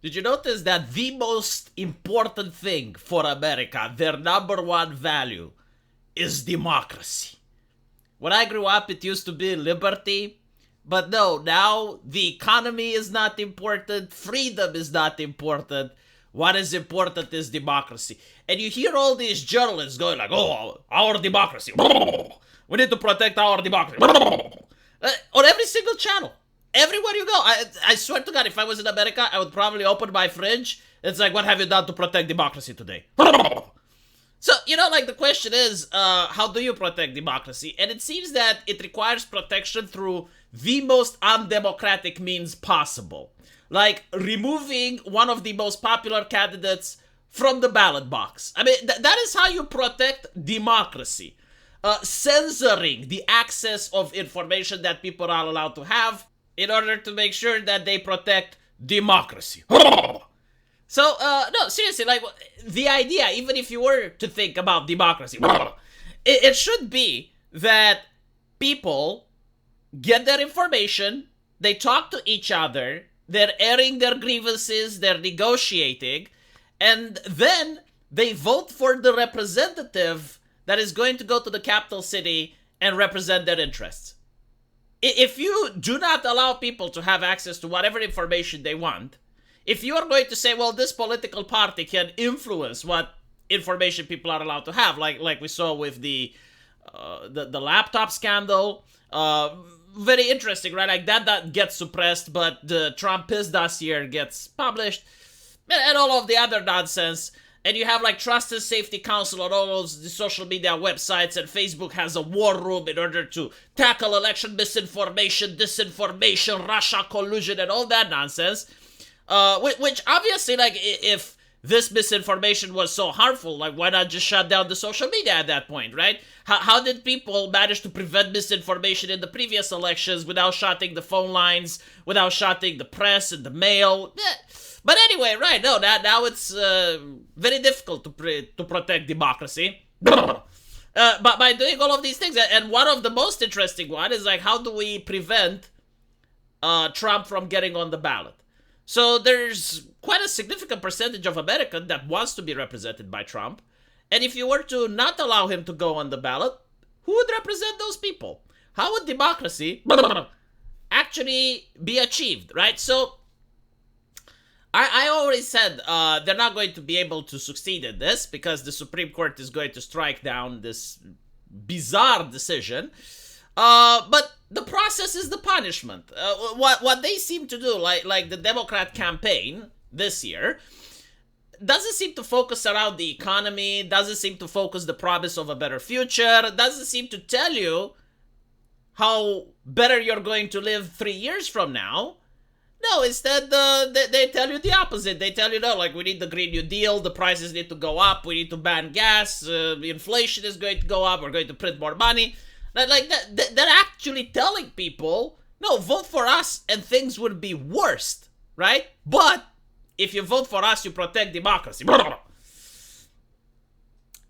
Did you notice that the most important thing for America, their number one value, is democracy? When I grew up, it used to be liberty. But no, now the economy is not important. Freedom is not important. What is important is democracy. And you hear all these journalists going like, oh, our democracy. We need to protect our democracy. On every single channel. Everywhere you go. I swear to God, if I was in America, I would probably open my fridge. It's like, what have you done to protect democracy today? So, the question is, how do you protect democracy? And it seems that it requires protection through the most undemocratic means possible. Like removing one of the most popular candidates from the ballot box. I mean, that is how you protect democracy. Censoring the access of information that people are allowed to have in order to make sure that they protect democracy. So, no, seriously, like, the idea, even if you were to think about democracy, it should be that people get their information, they talk to each other, they're airing their grievances, they're negotiating, and then they vote for the representative that is going to go to the capital city and represent their interests. If you do not allow people to have access to whatever information they want, if you are going to say, well, this political party can influence what information people are allowed to have, like we saw with the laptop scandal, very interesting, right? Like that gets suppressed, but the Trump Piss dossier gets published, and all of the other nonsense. And you have like Trust and Safety Council on all those the social media websites, and Facebook has a war room in order to tackle election misinformation, disinformation, Russia collusion, and all that nonsense. Which obviously, like, if this misinformation was so harmful, like, why not just shut down the social media at that point, right? How did people manage to prevent misinformation in the previous elections without shutting the phone lines, without shutting the press and the mail? But anyway, right, no, now it's very difficult to protect democracy. But by doing all of these things, and one of the most interesting one is, like, how do we prevent Trump from getting on the ballot? So there's quite a significant percentage of Americans that wants to be represented by Trump. And if you were to not allow him to go on the ballot, who would represent those people? How would democracy actually be achieved, right? So I already said they're not going to be able to succeed in this because the Supreme Court is going to strike down this bizarre decision. But the process is the punishment. What they seem to do, like the Democrat campaign this year, doesn't seem to focus around the economy, doesn't seem to focus the promise of a better future, doesn't seem to tell you how better you're going to live 3 years from now. No, instead, they tell you the opposite. They tell you, no, like, we need the Green New Deal, the prices need to go up, we need to ban gas, inflation is going to go up, we're going to print more money. Like, they're actually telling people, no, vote for us and things would be worse, right? But if you vote for us, you protect democracy.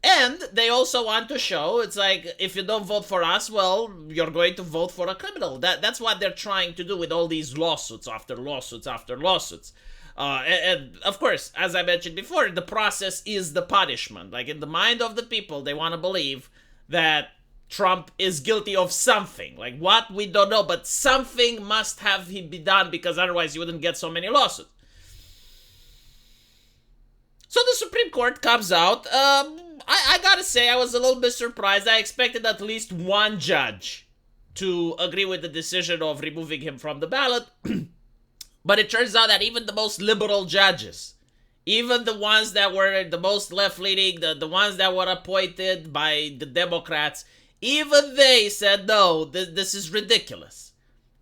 And they also want to show, it's like, if you don't vote for us, well, you're going to vote for a criminal. That's what they're trying to do with all these lawsuits after lawsuits after lawsuits. And of course, as I mentioned before, the process is the punishment. Like, in the mind of the people, they want to believe that Trump is guilty of something. Like, what? We don't know, but something must have be done because otherwise you wouldn't get so many lawsuits. So the Supreme Court comes out. I gotta say, I was a little bit surprised. I expected at least one judge to agree with the decision of removing him from the ballot. But it turns out that even the most liberal judges, even the ones that were the most left-leaning, the ones that were appointed by the Democrats, even they said, no, this is ridiculous.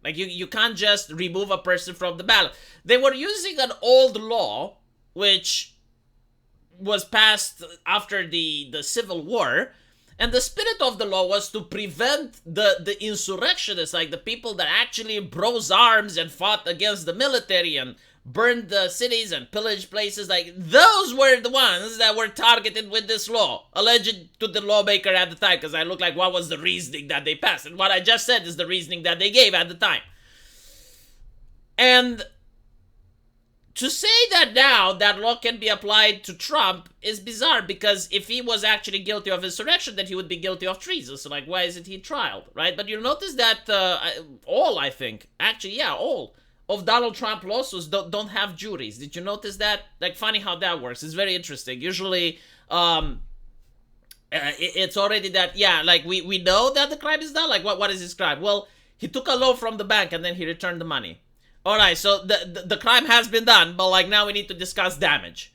Like, you can't just remove a person from the ballot. They were using an old law, which was passed after the Civil War, and the spirit of the law was to prevent the insurrectionists, like the people that actually rose arms and fought against the military and burned the cities and pillaged places. Like, those were the ones that were targeted with this law, alleged to the lawmaker at the time, because I look like what was the reasoning that they passed, and what I just said is the reasoning that they gave at the time. And to say that now that law can be applied to Trump is bizarre, because if he was actually guilty of insurrection, then he would be guilty of treason. So, like, why isn't he trialed, right? But you notice that all of Donald Trump lawsuits don't have juries. Did you notice that? Like, funny how that works. It's very interesting. Usually, it's already that, yeah, like, we know that the crime is done. Like, what is his crime? Well, he took a loan from the bank and then he returned the money. All right, so the crime has been done, but, like, now we need to discuss damage.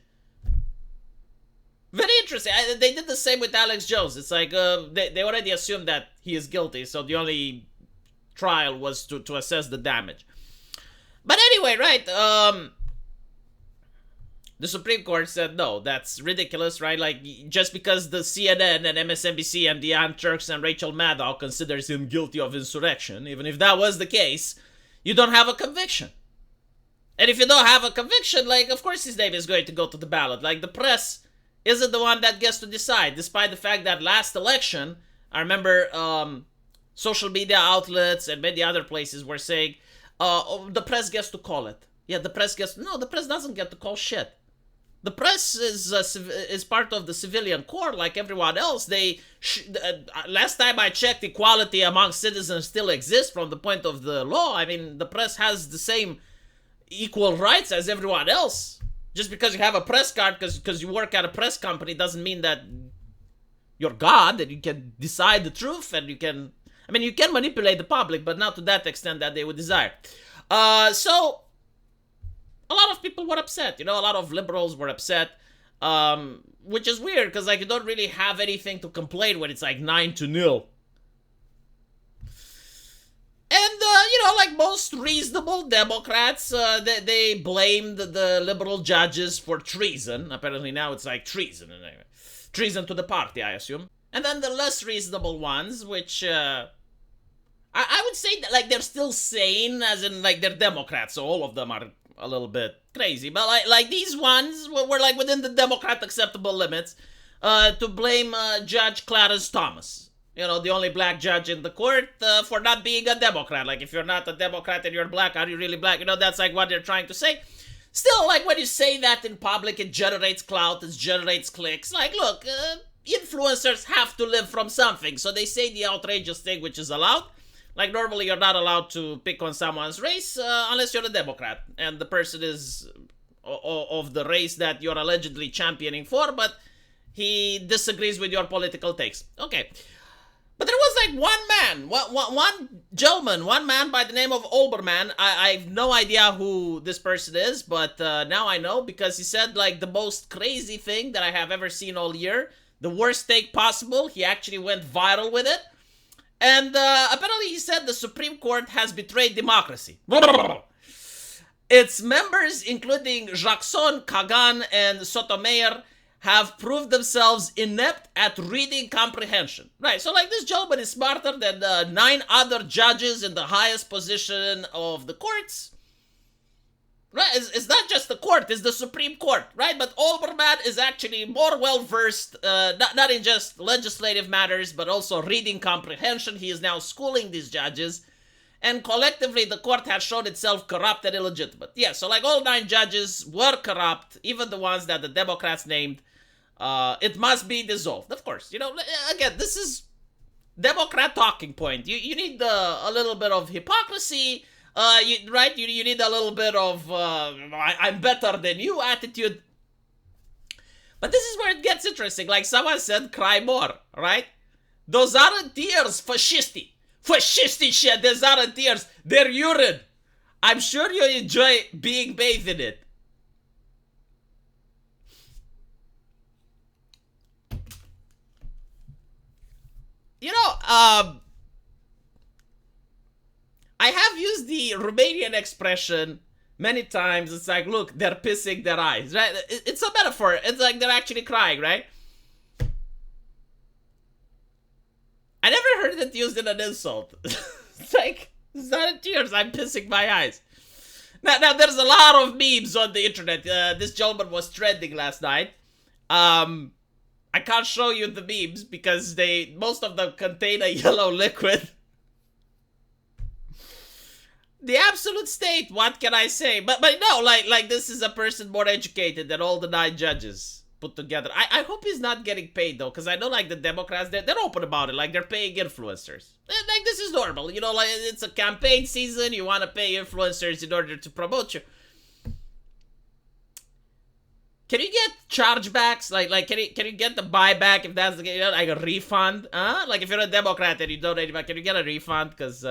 Very interesting. They did the same with Alex Jones. It's like they already assumed that he is guilty, so the only trial was to assess the damage. But anyway, right? The Supreme Court said no, that's ridiculous, right? Like, just because the CNN and MSNBC and the Young Turks and Rachel Maddow considers him guilty of insurrection, even if that was the case, you don't have a conviction. And if you don't have a conviction, like, of course his name is going to go to the ballot. Like, the press isn't the one that gets to decide, despite the fact that last election, I remember social media outlets and many other places were saying, the press gets to call it. Yeah, the press doesn't get to call shit. The press is part of the civilian court like everyone else. Last time I checked, equality among citizens still exists from the point of the law. I mean, the press has the same equal rights as everyone else. Just because you have a press card because you work at a press company doesn't mean that you're God and you can decide the truth and you can manipulate the public, but not to that extent that they would desire. So a lot of people were upset, a lot of liberals were upset, which is weird because, like, you don't really have anything to complain when it's like 9-0. And, like most reasonable Democrats, they blamed the liberal judges for treason. Apparently now it's like treason. Anyway. Treason to the party, I assume. And then the less reasonable ones, which, I would say that, like, they're still sane, as in, like, they're Democrats, so all of them are a little bit crazy. But, like these ones were, like, within the Democrat acceptable limits, to blame Judge Clarence Thomas. The only black judge in the court, for not being a Democrat. Like, if you're not a Democrat and you're black, are you really black? That's like what they're trying to say. Still, like, when you say that in public, it generates clout, it generates clicks. Like, look, influencers have to live from something. So they say the outrageous thing, which is allowed. Like, normally you're not allowed to pick on someone's race unless you're a Democrat. And the person is of the race that you're allegedly championing for, but he disagrees with your political takes. Okay. But there was, like, one gentleman, one man by the name of Olbermann. I have no idea who this person is, but now I know, because he said, like, the most crazy thing that I have ever seen all year. The worst take possible. He actually went viral with it. And apparently he said the Supreme Court has betrayed democracy. Its members, including Jackson, Kagan, and Sotomayor, have proved themselves inept at reading comprehension. Right, so, like, this gentleman is smarter than 9 other judges in the highest position of the courts. Right, it's not just the court, it's the Supreme Court, right? But Olbermann is actually more well-versed, not in just legislative matters, but also reading comprehension. He is now schooling these judges. And collectively, the court has shown itself corrupt and illegitimate. Yeah, so, like, all 9 judges were corrupt, even the ones that the Democrats named. It must be dissolved, of course. Again, this is Democrat talking point. You need a little bit of hypocrisy, right? You need a little bit of I'm better than you attitude. But this is where it gets interesting. Like someone said, cry more, right? Those aren't tears, fascistic shit. Those aren't tears. They're urine. I'm sure you enjoy being bathed in it. I have used the Romanian expression many times. It's like, look, they're pissing their eyes, right? It's a metaphor. It's like they're actually crying, right? I never heard it used in an insult. It's like, it's not in tears, I'm pissing my eyes. Now, there's a lot of memes on the internet. This gentleman was trending last night. I can't show you the memes because most of them contain a yellow liquid. The absolute state. What can I say? But no, like this is a person more educated than all the 9 judges put together. I hope he's not getting paid though, because I know like the Democrats, they're open about it. Like they're paying influencers. Like this is normal, you know. Like it's a campaign season. You want to pay influencers in order to promote you. Can you get chargebacks? Like can you get the buyback if that's the case? You know, like a refund? Like if you're a Democrat and you donate back, can you get a refund? Because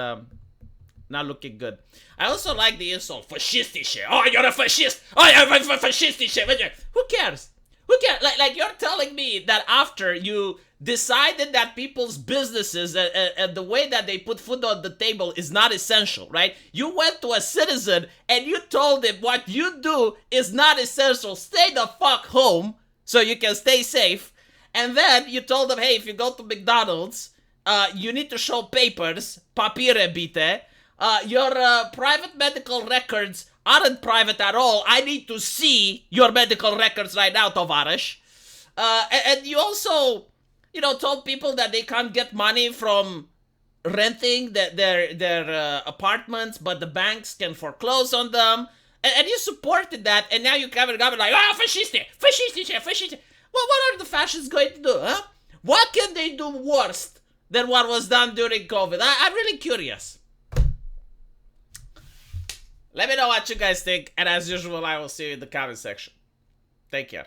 not looking good. I also like the insult fascistische. Oh, you're a fascist. Oh, you're a fascistische. Who cares? Who cares? Like you're telling me that after you decided that people's businesses and the way that they put food on the table is not essential, right? You went to a citizen and you told him what you do is not essential. Stay the fuck home so you can stay safe. And then you told them, hey, if you go to McDonald's, you need to show papers, papiere bitte. Your private medical records aren't private at all. I need to see your medical records right now, Tovarish. And you also, you know, told people that they can't get money from renting their apartments, but the banks can foreclose on them. And you supported that, and now you come and go like, oh, fasciste. Well, what are the fascists going to do, huh? What can they do worse than what was done during COVID? I'm really curious. Let me know what you guys think, and as usual, I will see you in the comment section. Take care.